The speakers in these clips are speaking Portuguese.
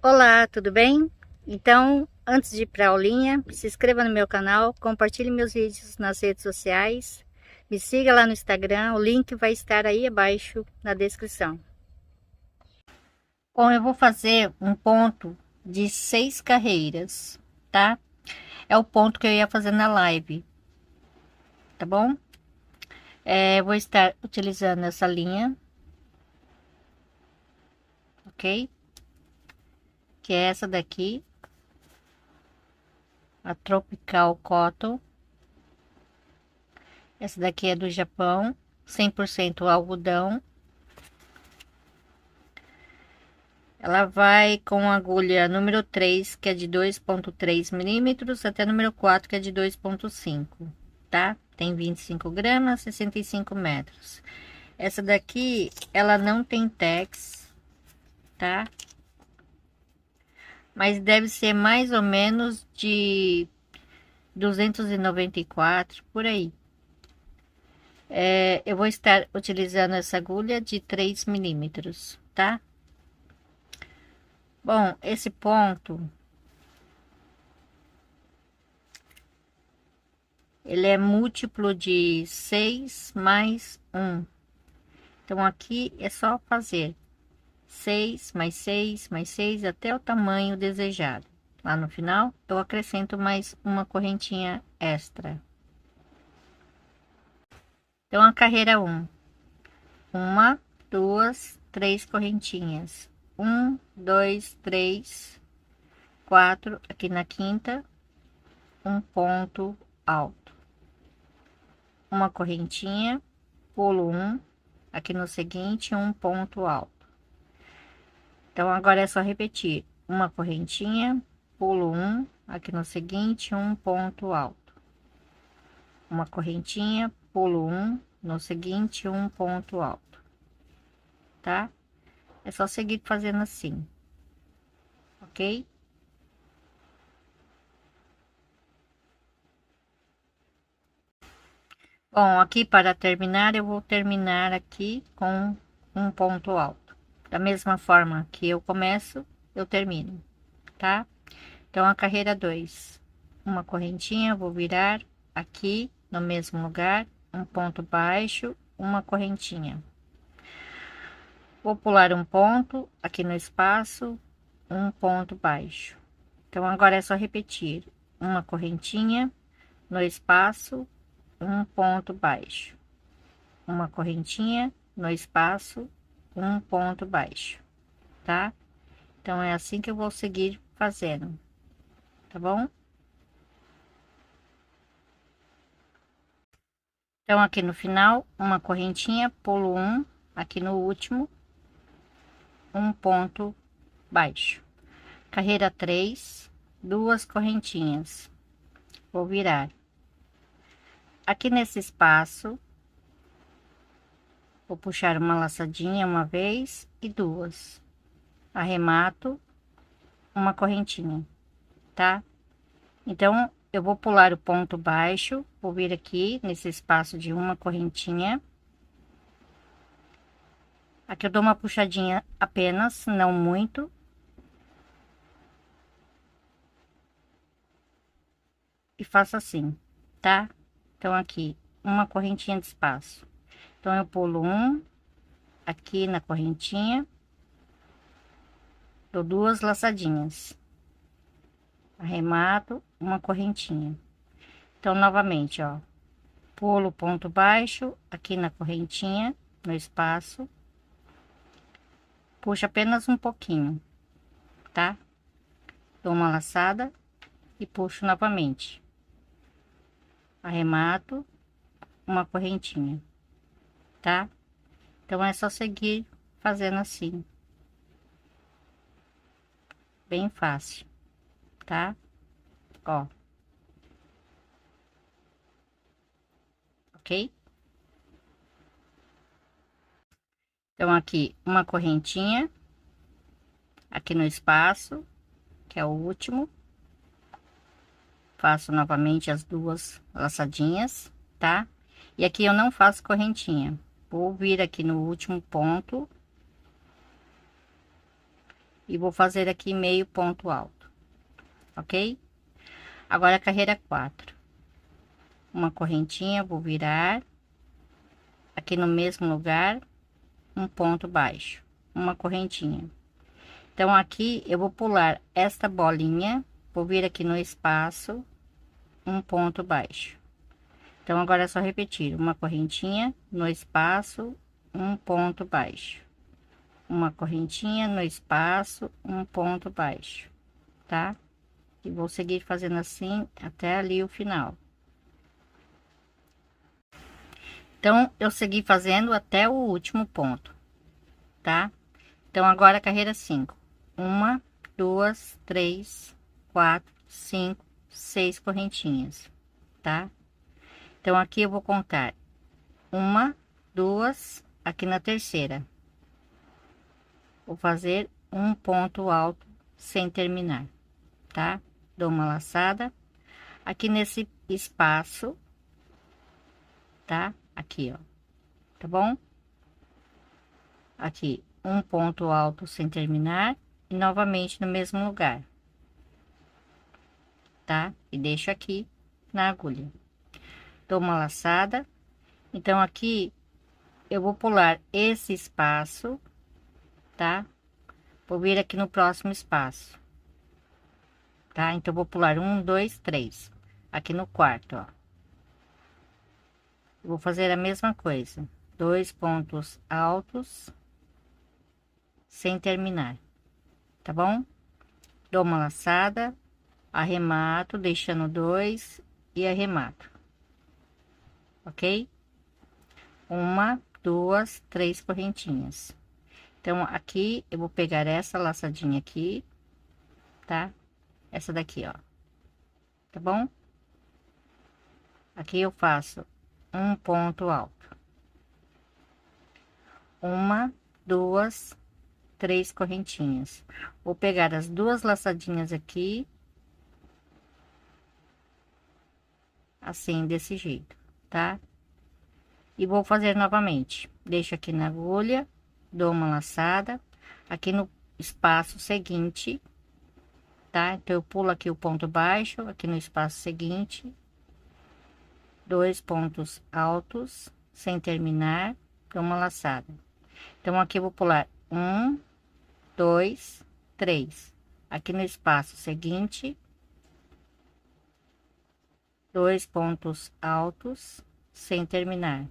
Olá, tudo bem? Então, antes de ir para a aulinha, se inscreva no meu canal, compartilhe meus vídeos nas redes sociais, me siga lá no Instagram, o link vai estar aí abaixo na descrição. Bom, eu vou fazer um ponto de 6 carreiras, tá? É o ponto que eu ia fazer na live, tá bom? Vou estar utilizando essa linha, ok? Que é essa daqui, a Tropical Cotton. Essa daqui é do Japão, 100% algodão. Ela vai com agulha número 3, que é de 2,3 milímetros, até número 4, que é de 2,5, tá? Tem 25 gramas, 65 metros. Essa daqui, ela não tem tex, tá? Mas deve ser mais ou menos de 294, por aí. Eu vou estar utilizando essa agulha de 3 milímetros, tá? Bom, esse ponto, ele é múltiplo de 6 mais 1. Então, aqui é só fazer 6 mais 6 mais 6 até o tamanho desejado. Lá no final, eu acrescento mais uma correntinha extra. Então, a carreira 1. Uma, duas, três correntinhas. 1, 2, 3, 4. Aqui na quinta, um ponto alto. Uma correntinha, pulo 1. Aqui no seguinte, um ponto alto. Então, agora é só repetir. Uma correntinha, pulo 1. Aqui no seguinte, um ponto alto. Uma correntinha, pulo 1. No seguinte, um ponto alto. Tá? É só seguir fazendo assim. Ok? Bom, aqui para terminar, eu vou terminar aqui com um ponto alto. Da mesma forma que eu começo, eu termino, tá? Então, a carreira 2, uma correntinha, vou virar aqui no mesmo lugar, um ponto baixo, uma correntinha. Vou pular um ponto aqui no espaço, um ponto baixo. Então, agora é só repetir uma correntinha no espaço, um ponto baixo, uma correntinha no espaço, um ponto baixo, tá? Então, é assim que eu vou seguir fazendo, tá bom? Então, aqui no final, uma correntinha, pulo um, aqui no último, um ponto baixo. Carreira 3, duas correntinhas. Vou virar. Aqui nesse espaço, vou puxar uma laçadinha uma vez e duas. Arremato uma correntinha, tá? Então, eu vou pular o ponto baixo, vou vir aqui nesse espaço de uma correntinha. Aqui eu dou uma puxadinha apenas, não muito. E faço assim, tá? Então, aqui, uma correntinha de espaço. Então, eu pulo um, aqui na correntinha, dou duas laçadinhas. Arremato uma correntinha. Então, novamente, ó, pulo ponto baixo, aqui na correntinha, no espaço. Puxo apenas um pouquinho, tá? Dou uma laçada e puxo novamente. Arremato uma correntinha, tá? Então, é só seguir fazendo assim. Bem fácil, tá? Ó. Ok? Então, aqui, uma correntinha. Aqui no espaço, que é o último. Faço novamente as duas laçadinhas, tá? E aqui eu não faço correntinha. Vou vir aqui no último ponto e vou fazer aqui meio ponto alto, ok? Agora a carreira 4, uma correntinha, vou virar aqui no mesmo lugar, um ponto baixo, uma correntinha. Então aqui eu vou pular esta bolinha, vou vir aqui no espaço, um ponto baixo. Então agora é só repetir, uma correntinha no espaço, um ponto baixo, uma correntinha no espaço, um ponto baixo, tá? E vou seguir fazendo assim até ali o final. Então eu segui fazendo até o último ponto, tá? Então agora a carreira 5, uma, duas, três, quatro, cinco, seis correntinhas, tá? Então aqui eu vou contar uma, duas, aqui na terceira vou fazer um ponto alto sem terminar, tá? Dou uma laçada aqui nesse espaço, tá? Aqui, ó, tá bom? Aqui um ponto alto sem terminar e novamente no mesmo lugar, tá? E deixo aqui na agulha, dou uma laçada. Então aqui eu vou pular esse espaço, tá? Vou vir aqui no próximo espaço, tá? Então vou pular um, dois, três, aqui no quarto, ó. Vou fazer a mesma coisa, dois pontos altos sem terminar, tá bom? Dou uma laçada, arremato, deixando dois e arremato, ok? Uma, duas, três correntinhas. Então aqui eu vou pegar essa laçadinha aqui, tá? Essa daqui, ó, tá bom? Aqui eu faço um ponto alto, uma, duas, três correntinhas. Vou pegar as duas laçadinhas aqui, assim, desse jeito, tá? E vou fazer novamente. Deixo aqui na agulha, dou uma laçada, aqui no espaço seguinte, tá? Então eu pulo aqui o ponto baixo, aqui no espaço seguinte, dois pontos altos, sem terminar, dou uma laçada. Então aqui eu vou pular um, dois, três. Aqui no espaço seguinte, dois pontos altos sem terminar,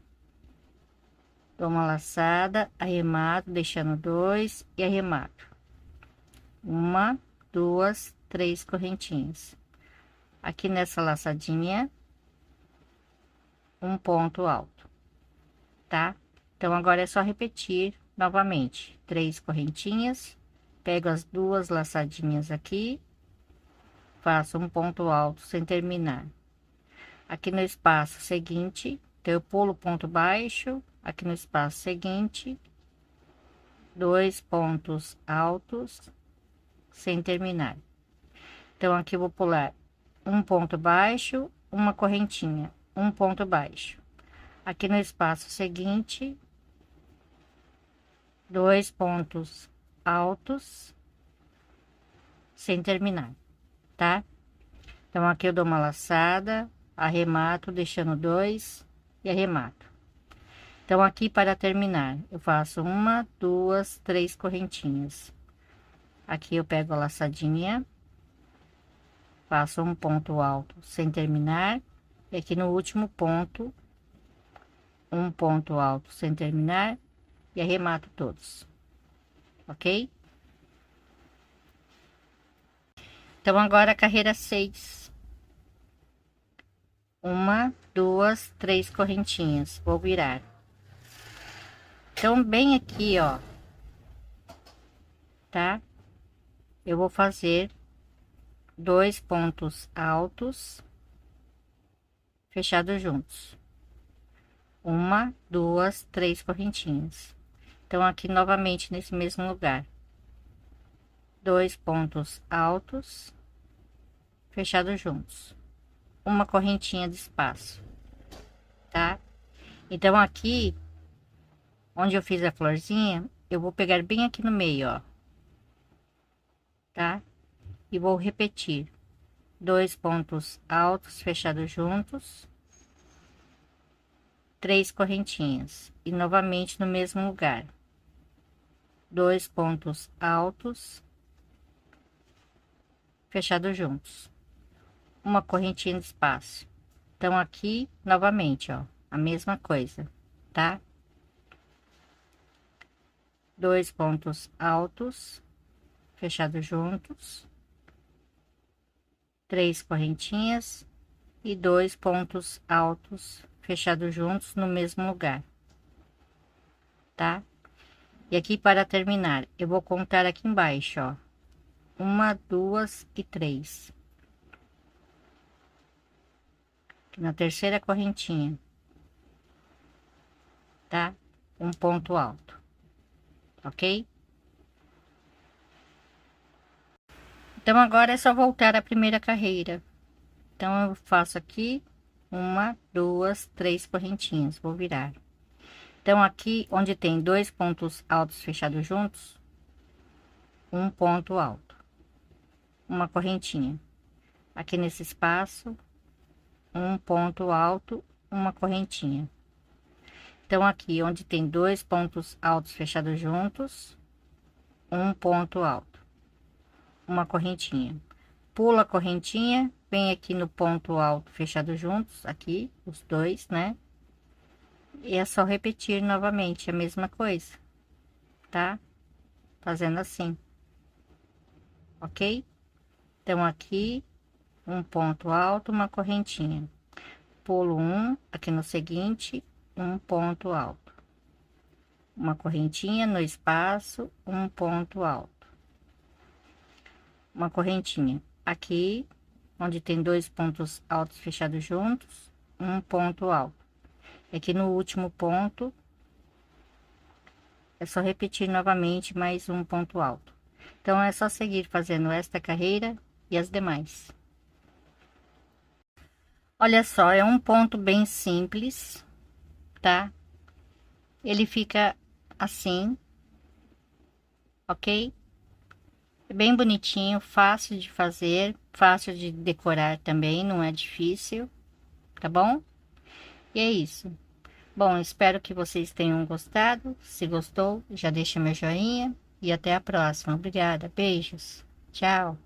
dou uma laçada, arremato, deixando dois e arremato, uma, duas, três correntinhas. Aqui nessa laçadinha, um ponto alto, tá? Então agora é só repetir novamente, três correntinhas, pego as duas laçadinhas aqui, faço um ponto alto sem terminar. Aqui no espaço seguinte, então eu pulo ponto baixo, aqui no espaço seguinte, dois pontos altos sem terminar. Então aqui eu vou pular um ponto baixo, uma correntinha, um ponto baixo. Aqui no espaço seguinte, dois pontos altos sem terminar, tá? Então aqui eu dou uma laçada, arremato, deixando dois e arremato. Então aqui para terminar, eu faço uma, duas, três correntinhas. Aqui eu pego a laçadinha, faço um ponto alto sem terminar, e aqui no último ponto, um ponto alto sem terminar e arremato todos, ok? Então agora a carreira 6, uma, duas, três correntinhas, vou virar. Então bem aqui, ó, tá? Eu vou fazer dois pontos altos fechados juntos, uma, duas, três correntinhas. Então aqui novamente nesse mesmo lugar, dois pontos altos fechados juntos, uma correntinha de espaço, tá? Então aqui onde eu fiz a florzinha, eu vou pegar bem aqui no meio, ó, tá? E vou repetir 2 pontos altos fechados juntos, 3 correntinhas e novamente no mesmo lugar, 2 pontos altos fechados juntos, uma correntinha de espaço. Então aqui novamente, ó, a mesma coisa, tá? 2 pontos altos fechados juntos, 3 correntinhas e 2 pontos altos fechados juntos no mesmo lugar, tá? E aqui para terminar, eu vou contar aqui embaixo, ó, 1, 2 e 3. Na terceira correntinha, tá? Um ponto alto, ok? Então agora é só voltar à primeira carreira. Então eu faço aqui 1, 2, 3 correntinhas, vou virar. Então aqui onde tem 2 pontos altos fechados juntos, um ponto alto, uma correntinha. Aqui nesse espaço, um ponto alto, uma correntinha. Então aqui onde tem 2 pontos altos fechados juntos, um ponto alto, uma correntinha. Pula a correntinha, vem aqui no ponto alto fechado juntos, aqui os dois, né? E é só repetir novamente a mesma coisa, tá? Fazendo assim, ok? Então aqui um ponto alto, uma correntinha. Pulo um, aqui no seguinte, um ponto alto, uma correntinha no espaço, um ponto alto, uma correntinha. Aqui onde tem 2 pontos altos fechados juntos, um ponto alto. Aqui no último ponto é só repetir novamente mais um ponto alto. Então é só seguir fazendo esta carreira e as demais. Olha só, é um ponto bem simples, tá? Ele fica assim, ok? É bem bonitinho, fácil de fazer, fácil de decorar também, não é difícil, tá bom? E é isso. Bom, espero que vocês tenham gostado. Se gostou, já deixa meu joinha e até a próxima. Obrigada, beijos, tchau.